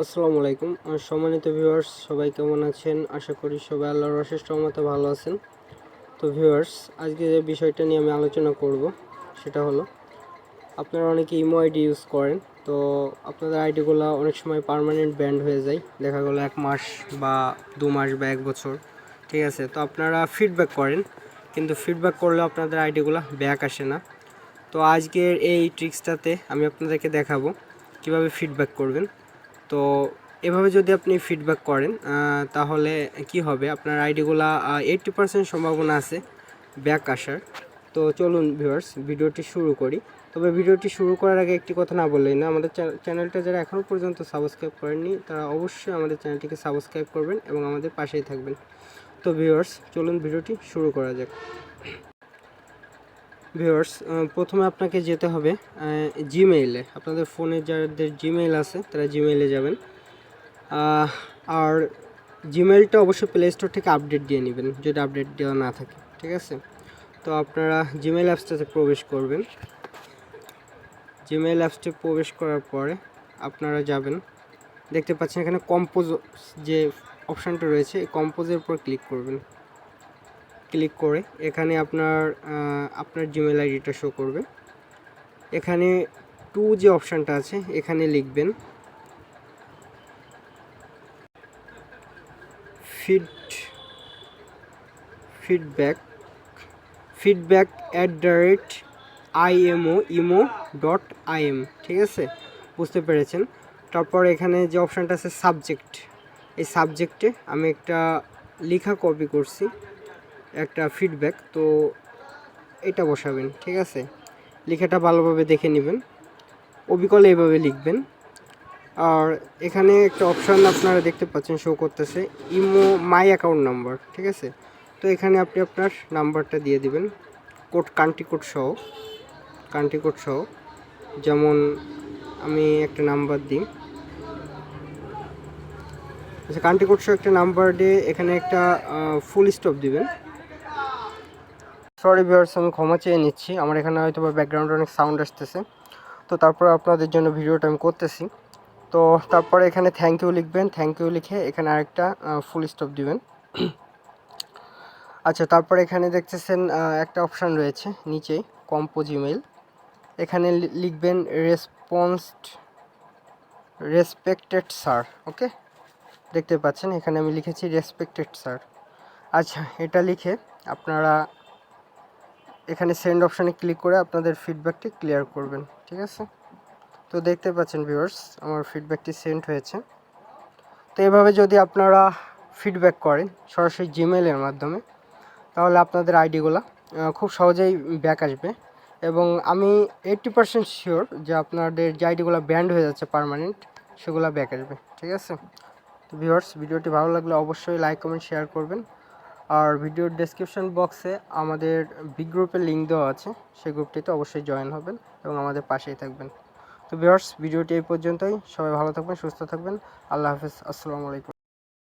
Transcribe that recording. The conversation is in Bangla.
আসসালামু আলাইকুম সম্মানিত ভিউয়ার্স, সবাই কেমন আছেন? আশা করি সবাই আল্লাহর অশেষ রহমতে ভালো আছেন। তো ভিউয়ার্স, আজকে যে বিষয়টা নিয়ে আমি আলোচনা করব সেটা হলো, আপনারা অনেকে ইমো আইডি ইউজ করেন। তো আপনাদের আইডিগুলো অনেক সময় পার্মানেন্ট ব্যান্ড হয়ে যায়, দেখা গেলো 1 মাস বা 2 মাস বা 1 বছর। ঠিক আছে, তো আপনারা ফিডব্যাক করেন, কিন্তু ফিডব্যাক করলেও আপনাদের আইডিগুলো ব্যাক আসে না। তো আজকের এই ট্রিক্সটাতে আমি আপনাদেরকে দেখাবো কিভাবে ফিডব্যাক করবেন। তো এভাবে যদি আপনি ফিডব্যাক করেন তাহলে কি হবে, আপনার আইডিগুলা 80% সম্ভাবনা আছে ব্যাক আসার। তো চলুন ভিউয়ার্স, ভিডিওটি শুরু করি। তবে ভিডিওটি শুরু করার আগে একটি কথা না বললেই না, আমাদের চ্যানেলটা যারা এখনও পর্যন্ত সাবস্ক্রাইব করেননি তারা অবশ্যই আমাদের চ্যানেলটিকে সাবস্ক্রাইব করবেন এবং আমাদের পাশেই থাকবেন। তো ভিউয়ার্স, চলুন ভিডিওটি শুরু করা যাক। ভিউয়ার্স, প্রথমে আপনাকে যেতে হবে জিমেইলে। আপনাদের ফোনে যাদের জিমেইল আছে তারা জিমেইলে যাবেন। আর জিমেইলটা অবশ্যই প্লে স্টোর থেকে আপডেট দিয়ে নেবেন যদি আপডেট দেওয়া না থাকে। ঠিক আছে, তো আপনারা জিমেইল অ্যাপসটাতে প্রবেশ করবেন। জিমেইল অ্যাপসটি প্রবেশ করার পরে আপনারা যাবেন, দেখতে পাচ্ছেন এখানে কম্পোজ যে অপশানটা রয়েছে, এই কম্পোজের উপর ক্লিক করবেন। ক্লিক করে এখানে আপনার জিমেইল আইডিটা শো করবে। এখানে যে অপশানটা আছে এখানে লিখবেন feedback@imo.im। ঠিক আছে, বুঝতে পেরেছেন। তারপর এখানে যে অপশানটা আছে সাবজেক্ট, এই সাবজেক্টে আমি একটা লেখা কপি করছি, একটা ফিডব্যাক, তো এটা বসাবেন। ঠিক আছে, লেখাটা ভালোভাবে দেখে নেবেন, অবিকলে এইভাবে লিখবেন। আর এখানে একটা অপশান আপনারা দেখতে পাচ্ছেন শো করতেছে, ইমো মাই অ্যাকাউন্ট নাম্বার। ঠিক আছে, তো এখানে আপনি আপনার নাম্বারটা দিয়ে দিবেন, কান্ট্রি কোড সহ। যেমন আমি একটা নাম্বার দিই, আচ্ছা, কান্ট্রি কোড সহ একটা নাম্বার দিয়ে এখানে একটা ফুল স্টপ দিবেন। সরি ভিউয়ার্স, আমি ক্ষমা চেয়ে নিচ্ছি, আমার এখানে হয়তো বা ব্যাকগ্রাউন্ডে অনেক সাউন্ড আসতেছে। তো তারপর আপনাদের জন্য ভিডিওটা আমি করতেছি। তো তারপরে এখানে থ্যাংক ইউ লিখবেন, থ্যাংক ইউ লিখে এখানে আরেকটা ফুল স্টপ দিবেন। আচ্ছা, তারপরে এখানে দেখতেছেন একটা অপশান রয়েছে নিচেই, কম্পোজ ইমেল। এখানে লিখবেন রেসপেক্টেড স্যার। ওকে, দেখতে পাচ্ছেন এখানে আমি লিখেছি রেসপেক্টেড স্যার। আচ্ছা, এটা লিখে আপনারা এখানে সেন্ড অপশানে ক্লিক করে আপনাদের ফিডব্যাকটি ক্লিয়ার করবেন। ঠিক আছে, তো দেখতে পাচ্ছেন ভিউয়ার্স, আমার ফিডব্যাকটি সেন্ড হয়েছে। তো এভাবে যদি আপনারা ফিডব্যাক করেন সরাসরি জিমেইলের মাধ্যমে, তাহলে আপনাদের আইডিগুলো খুব সহজেই ব্যাক আসবে। এবং আমি 80% শিওর যে আপনাদের যে আইডিগুলো ব্যান্ড হয়ে যাচ্ছে পার্মানেন্ট, সেগুলো ব্যাক আসবে। ঠিক আছে, তো ভিউয়ার্স, ভিডিওটি ভালো লাগলে অবশ্যই লাইক কমেন্ট শেয়ার করবেন। আর ভিডিওর ডেসক্রিপশন বক্সে আমাদের বিগ গ্রুপের লিঙ্ক দেওয়া আছে, সেই গ্রুপটিতে অবশ্যই জয়েন হবেন এবং আমাদের পাশেই থাকবেন। তো ভিউয়ার্স, ভিডিওটি এই পর্যন্তই। সবাই ভালো থাকবেন, সুস্থ থাকবেন। আল্লাহ হাফেজ, আসসালামু আলাইকুম।